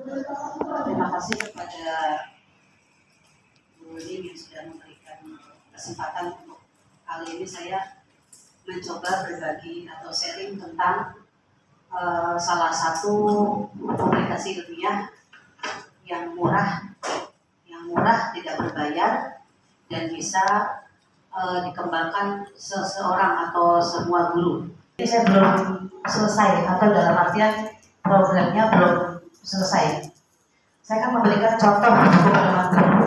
Terima kasih kepada Bu Lim yang sudah memberikan kesempatan untuk kali ini saya mencoba berbagi atau sharing tentang salah satu publikasi ilmiah yang murah, tidak berbayar dan bisa dikembangkan seseorang atau semua guru. Ini saya belum selesai atau dalam artian programnya belum selesai. Saya akan memberikan contoh buku pedoman guru.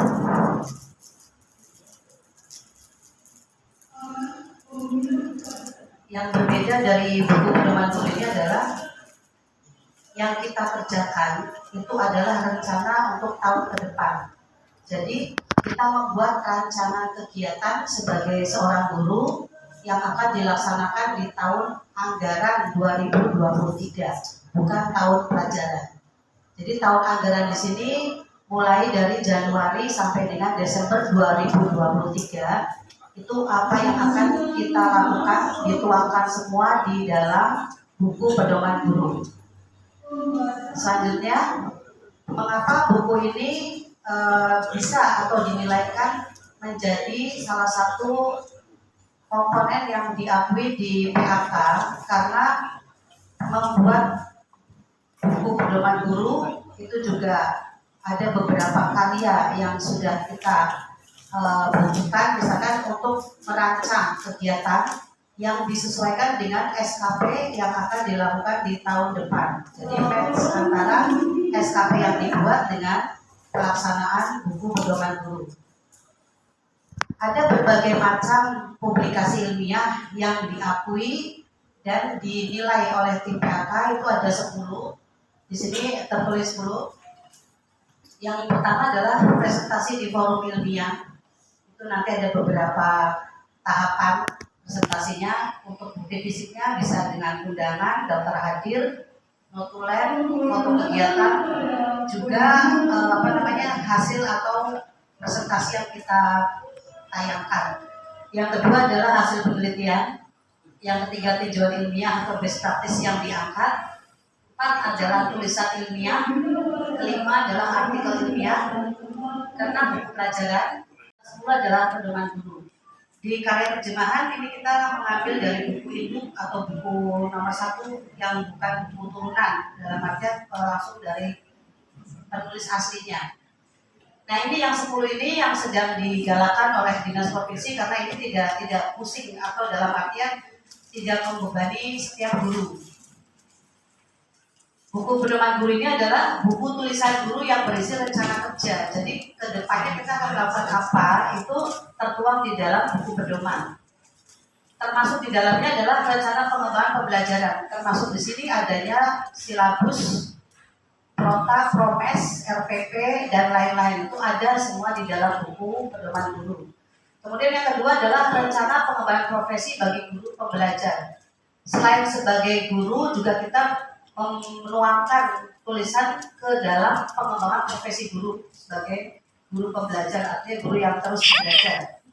Yang berbeda dari buku pedoman guru ini adalah yang kita kerjakan itu adalah rencana untuk tahun ke depan. Jadi kita membuat rancangan kegiatan sebagai seorang guru yang akan dilaksanakan di tahun anggaran 2023, bukan tahun pelajaran. Jadi tahun anggaran di sini mulai dari Januari sampai dengan Desember 2023 itu apa yang akan kita lakukan dituangkan semua di dalam buku pedoman guru. Selanjutnya, mengapa buku ini bisa atau dinilaikan menjadi salah satu komponen yang diakui di PAK karena membuat buku pedoman guru itu juga ada beberapa karya yang sudah kita butuhkan, misalkan untuk merancang kegiatan yang disesuaikan dengan SKP yang akan dilakukan di tahun depan. Jadi match antara SKP yang dibuat dengan pelaksanaan buku pedoman guru. Ada berbagai macam publikasi ilmiah yang diakui dan dinilai oleh tim PAK, itu ada 10. Di sini tertulis 10. Yang pertama adalah presentasi di forum ilmiah. Itu nanti ada beberapa tahapan presentasinya. Untuk bukti fisiknya bisa dengan undangan, daftar hadir, notulen, foto kegiatan, juga hasil atau presentasi yang kita tayangkan. Yang kedua adalah hasil penelitian. Yang ketiga tinjauan ilmiah atau best practice yang diangkat. 4 adalah tulisan ilmiah. 5 adalah artikel ilmiah. 6 buku pelajaran. 10 adalah pedoman guru. Di karya terjemahan ini kita mengambil dari buku induk atau buku nomor 1 yang bukan buku turunan, dalam artian langsung dari penulis aslinya. Nah, ini yang 10 ini yang sedang digalakan oleh Dinas Provinsi karena ini tidak pusing atau dalam artian tidak membebani setiap guru. Buku pedoman guru ini adalah buku tulisan guru yang berisi rencana kerja. Jadi kedepannya kita akan melakukan apa itu tertuang di dalam buku pedoman. Termasuk di dalamnya adalah rencana pengembangan pembelajaran. Termasuk di sini adanya silabus, prota, promes, RPP dan lain-lain. Itu ada semua di dalam buku pedoman guru. Kemudian yang kedua adalah rencana pengembangan profesi bagi guru pembelajar. Selain sebagai guru juga kita menuangkan tulisan ke dalam pengembangan profesi guru sebagai guru pembelajar, artinya guru yang terus belajar.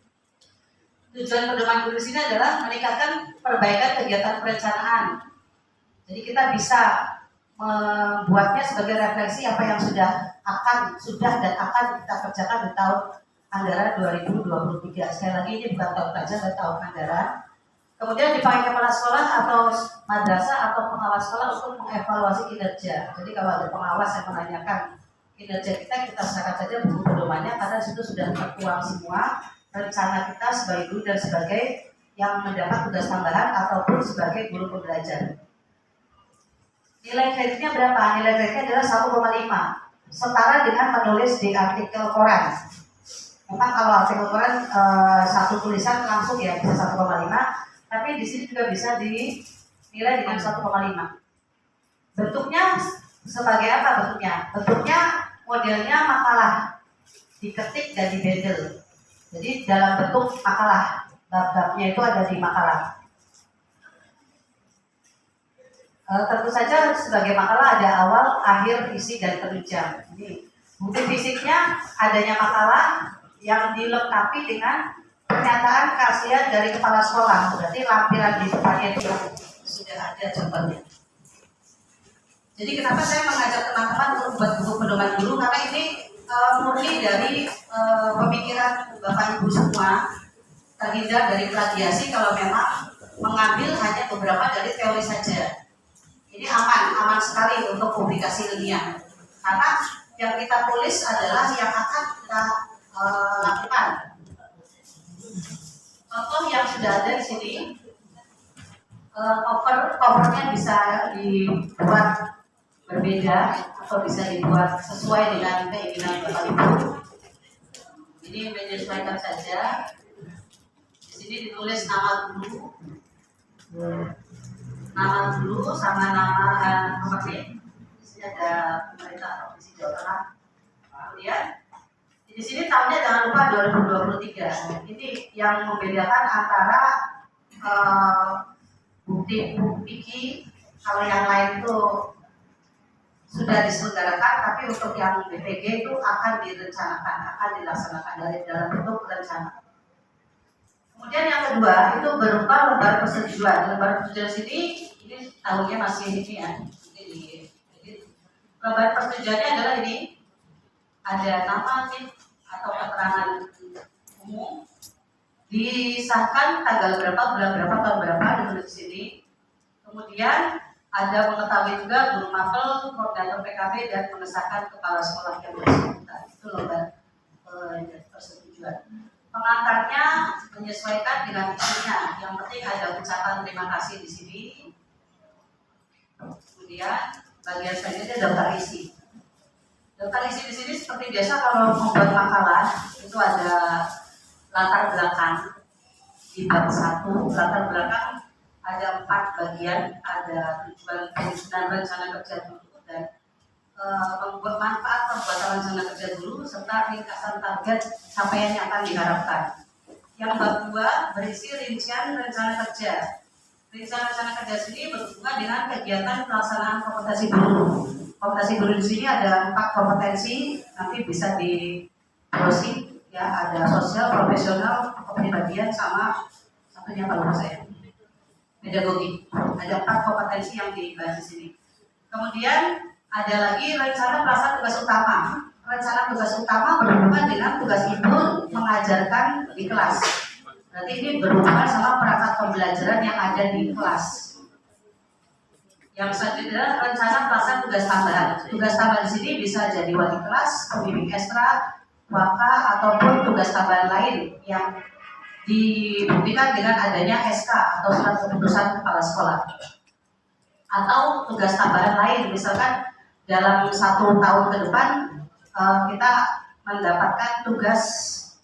Tujuan pedoman guru sini adalah meningkatkan perbaikan kegiatan perencanaan. Jadi kita bisa membuatnya sebagai refleksi apa yang sudah dan akan kita kerjakan di tahun anggaran 2023. Sekali lagi ini bukan tahun pelajaran dan tahun anggaran. Kemudian dipakai kepala sekolah atau madrasah atau pengawas sekolah untuk mengevaluasi kinerja. Jadi kalau ada pengawas yang menanyakan kinerja kita serahkan saja buku pedomannya karena situ sudah tertuang semua rencana kita sebagai guru dan sebagai yang mendapat tugas tambahan ataupun sebagai guru pembelajar. Nilai kreditnya berapa? Nilai kreditnya adalah 1,5, setara dengan menulis di artikel koran. Memang kalau artikel koran satu tulisan langsung ya bisa 1,5. Tapi di sini juga bisa dinilai dengan 1,5. Bentuknya sebagai apa bentuknya? Bentuknya modelnya makalah, diketik dan dibendel. Jadi dalam bentuk makalah, bab-babnya itu ada di makalah. Tentu saja sebagai makalah ada awal, akhir, isi, dan penunjang. Ini bukti fisiknya adanya makalah yang dilengkapi dengan pernyataan keaslian dari kepala sekolah. Berarti lampiran di depannya itu sudah ada contohnya. Jadi kenapa saya mengajak teman-teman untuk buat buku pedoman guru, karena ini murni dari pemikiran Bapak Ibu semua, terhindar dari plagiasi kalau memang mengambil hanya beberapa dari teori saja. Ini aman sekali untuk publikasi ilmiah, karena yang kita tulis adalah yang akan kita lakukan. Contoh yang sudah ada di sini, covernya bisa dibuat berbeda atau bisa dibuat sesuai dengan keinginan Bapak Ibu. Ini menyesuaikan saja. Di sini ditulis nama guru sama nama pemerintah. Di sini ada pemerintah provinsi Jawa Tengah. Kemudian di sini tahunnya jangan lupa 2023. Ini yang membedakan antara bukti kalau yang lain itu sudah diselenggarakan, tapi untuk yang BPG itu akan direncanakan, akan dilaksanakan dari dalam bentuk rencana. Kemudian yang kedua itu berupa lembar persetujuan. Lembar persetujuan ini tahunnya masih ini ya. Lembar persetujuannya adalah ini, ada nama atau keterangan umum, disahkan tanggal berapa, bulan berapa, tahun berapa, ditulis di sini. Kemudian ada mengetahui juga guru mapel, koordinator PKB, dan mengesahkan kepala sekolah yang bersangkutan. Itu lembar persetujuan. Pengantarnya menyesuaikan dengan isinya. Yang penting ada ucapan terima kasih di sini. Kemudian bagian selanjutnya daftar isi. Daftar isi di sini seperti biasa kalau membuat makalah itu ada latar belakang di bab 1. Latar belakang ada 4 bagian, ada tujuan penyusunan rencana kerja dulu dan membuat manfaat pembuatan rencana kerja dulu serta ringkasan target capaian yang akan diharapkan. Yang bab 2 berisi rincian rencana kerja. Rencana kerja sini berhubungan dengan kegiatan pelaksanaan kompetensi guru. Kompetensi guru di sini ada 4 kompetensi, nanti bisa di browsing ya, ada sosial, profesional, kepribadian, sama satunya kalau saya pedagogi. Ada 4 kompetensi yang dibahas di sini. Kemudian ada lagi rencana pelaksanaan tugas utama. Rencana tugas utama berhubungan dengan tugas ibu mengajarkan di kelas. Berarti ini berhubungan sama perangkat pembelajaran yang ada di kelas. Yang selanjutnya rencana pelaksanaan tugas tambahan. Tugas tambahan di sini bisa jadi wali kelas, pembimbing ekstra, waka, ataupun tugas tambahan lain yang dibuktikan dengan adanya SK atau surat keputusan kepala sekolah. Atau tugas tambahan lain, misalkan dalam 1 tahun ke depan kita mendapatkan tugas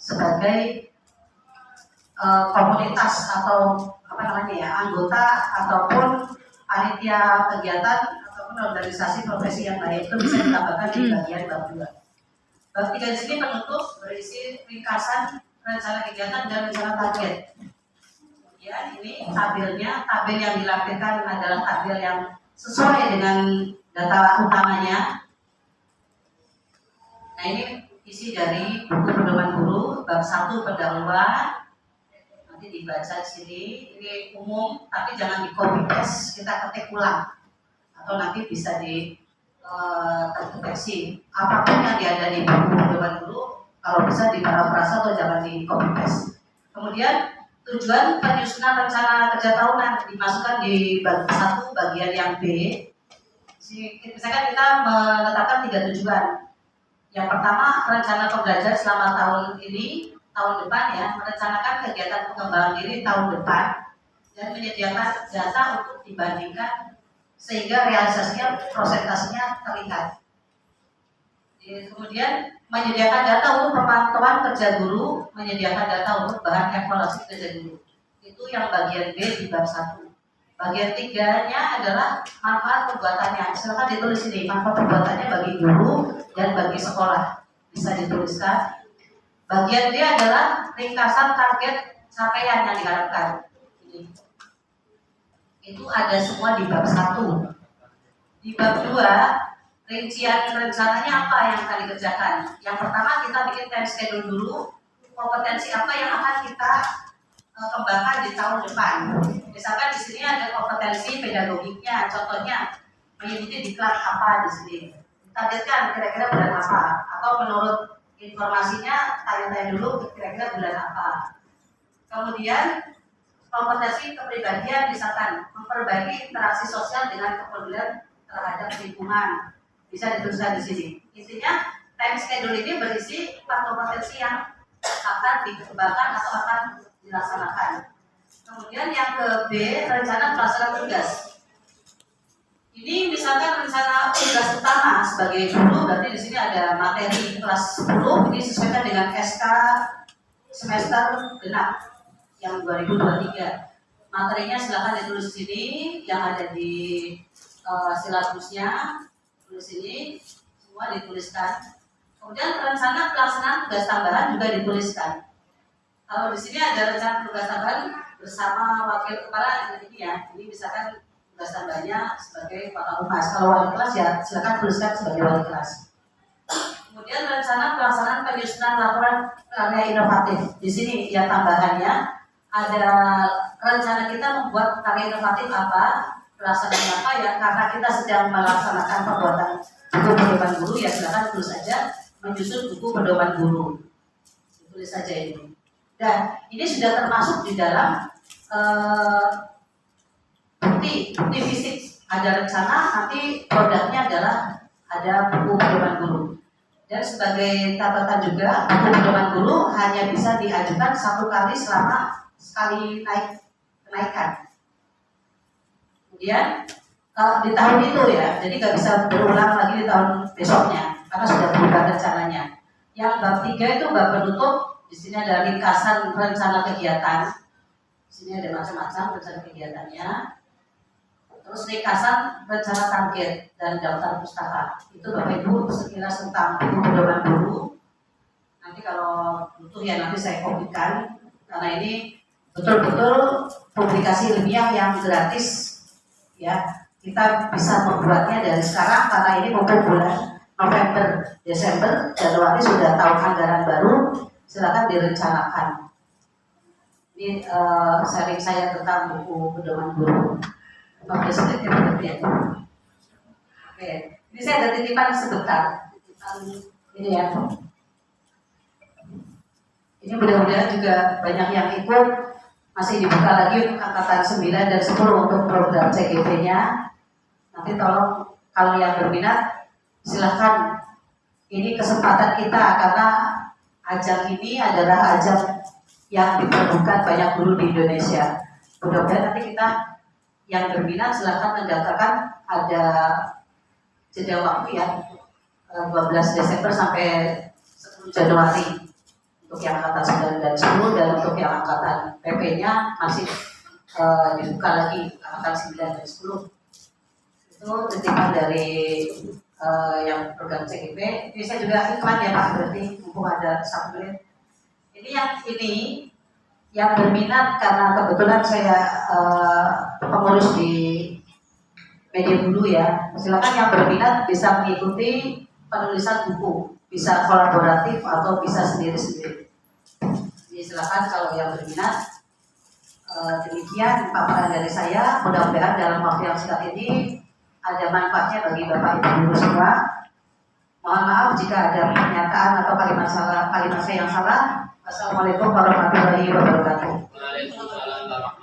sebagai komunitas atau anggota ataupun panitia kegiatan ataupun organisasi profesi yang lain, itu bisa ditambahkan di bagian bab 2. Bab 3 di sini penutup berisi ringkasan rencana kegiatan dan rencana target. Kemudian ini tabelnya, tabel yang dilampirkan adalah tabel yang sesuai dengan data utamanya. Nah, ini isi dari buku pedoman guru bab 1 pendahuluan. Nanti dibaca di sini. Ini umum, tapi jangan di copy paste, kita ketik ulang atau nanti bisa di terdeteksi. Apapun yang ada di buku pedoman guru, kalau bisa diparafrase atau jangan di copy paste. Kemudian tujuan penyusunan rencana kerja tahunan dimasukkan di bab 1 bagian yang B. Misalkan kita menetapkan 3 tujuan. Yang pertama, rencana pembelajaran selama tahun ini, tahun depan ya, merencanakan kegiatan pengembangan diri tahun depan dan menyediakan data untuk dibandingkan sehingga realisasinya, prosentasenya terlihat. Kemudian menyediakan data untuk pemantauan kerja guru, menyediakan data untuk bahan evaluasi kerja guru. Itu yang bagian B di bab 1. Bagian 3-nya adalah manfaat perbuatannya. Silakan ditulis ini, manfaat perbuatannya bagi guru dan bagi sekolah. Bisa dituliskan. Bagian D adalah ringkasan target capaian yang diharapkan. Itu ada semua di bab 1. Di bab 2, rincian rencananya apa yang akan dikerjakan. Yang pertama kita bikin time schedule dulu, kompetensi apa yang akan kita kembangkan di tahun depan. Misalkan di sini ada kompetensi pedagogiknya, contohnya mengikuti diklat apa di sini. Targetkan kira-kira bulan apa, atau menurut informasinya tanya-tanya dulu kira-kira bulan apa. Kemudian kompetensi kepribadian misalkan memperbaiki interaksi sosial dengan kepedulian terhadap lingkungan, bisa dituliskan di sini. Intinya time schedule ini berisi 4 kompetensi yang akan dikembangkan atau akan dilaksanakan. Kemudian yang ke B, rencana pelaksanaan tugas. Ini misalkan rencana tugas utama sebagai guru, berarti di sini ada materi kelas 10, ini sesuaikan dengan SK semester genap yang 2023. Materinya silakan ditulis di sini, yang ada di silabusnya, tulis ini, semua dituliskan. Kemudian rencana pelaksanaan tugas tambahan juga dituliskan. Kalau di sini ada rencana tugas tambahan bersama wakil kepala ini ya, ini misalkan tugas tambahnya sebagai kepala humas. Kalau wali kelas ya silakan tuliskan sebagai wali kelas. Kemudian rencana pelaksanaan penyusunan laporan karya inovatif. Di sini ya tambahannya ada rencana kita membuat karya inovatif apa, pelaksanaan apa ya, karena kita sedang melaksanakan pembuatan buku pedoman guru ya silakan tulis saja menyusun buku pedoman guru. Tulis saja ini. Dan ini sudah termasuk di dalam bukti fisik. Ada rencana nanti produknya adalah ada buku pedoman guru. Dan sebagai catatan juga buku pedoman guru hanya bisa diajukan 1 kali selama sekali kenaikan. Kemudian di tahun itu ya, jadi nggak bisa berulang lagi di tahun besoknya karena sudah berubah rencananya. Yang bab 3 itu bab penutup. Di sini ada ringkasan rencana kegiatan. Di sini ada macam-macam rencana kegiatannya. Terus ringkasan rencana target dan daftar pustaka. Itu Bapak Ibu sekilas tentang buku pedoman guru. Nanti kalau butuh ya nanti saya kopikan karena ini betul-betul publikasi ilmiah yang gratis ya. Kita bisa membuatnya dari sekarang karena ini mumpung bulan November, Desember, Januari sudah tahun anggaran baru. Silakan direncanakan. Ini sharing saya tentang buku pedoman guru. Pak Presiden ya. Oke, ini saya ada titipan sebentar. Ini ya. Ini mudah-mudahan juga banyak yang ikut. Masih dibuka lagi untuk angkatan 9 dan 10 untuk program CGP-nya. Nanti tolong kalau yang berminat silahkan. Ini kesempatan kita karena ajang ini adalah ajang yang diperlukan banyak guru di Indonesia. Mudah-mudahan nanti kita yang berminat silahkan mendaftarkan, ada jeda waktu ya 12 Desember sampai 10 Januari untuk yang angkatan 9 dan 10, dan untuk yang angkatan PP-nya masih dibuka lagi angkatan 9 dan 10. Itu titipan dari yang program CGP. Ini saya juga iklan ya Pak, berarti mumpung ada 1 menit. Ini yang berminat karena kebetulan saya pengurus di media dulu ya. Silakan yang berminat bisa mengikuti penulisan buku, bisa kolaboratif atau bisa sendiri-sendiri. Jadi silakan kalau yang berminat. Demikian paparan dari saya. Mudah-mudahan dalam waktu yang singkat ini ada manfaatnya bagi Bapak Ibu guru semua. Mohon maaf jika ada pernyataan atau kalimat saya yang salah. Assalamualaikum warahmatullahi wabarakatuh.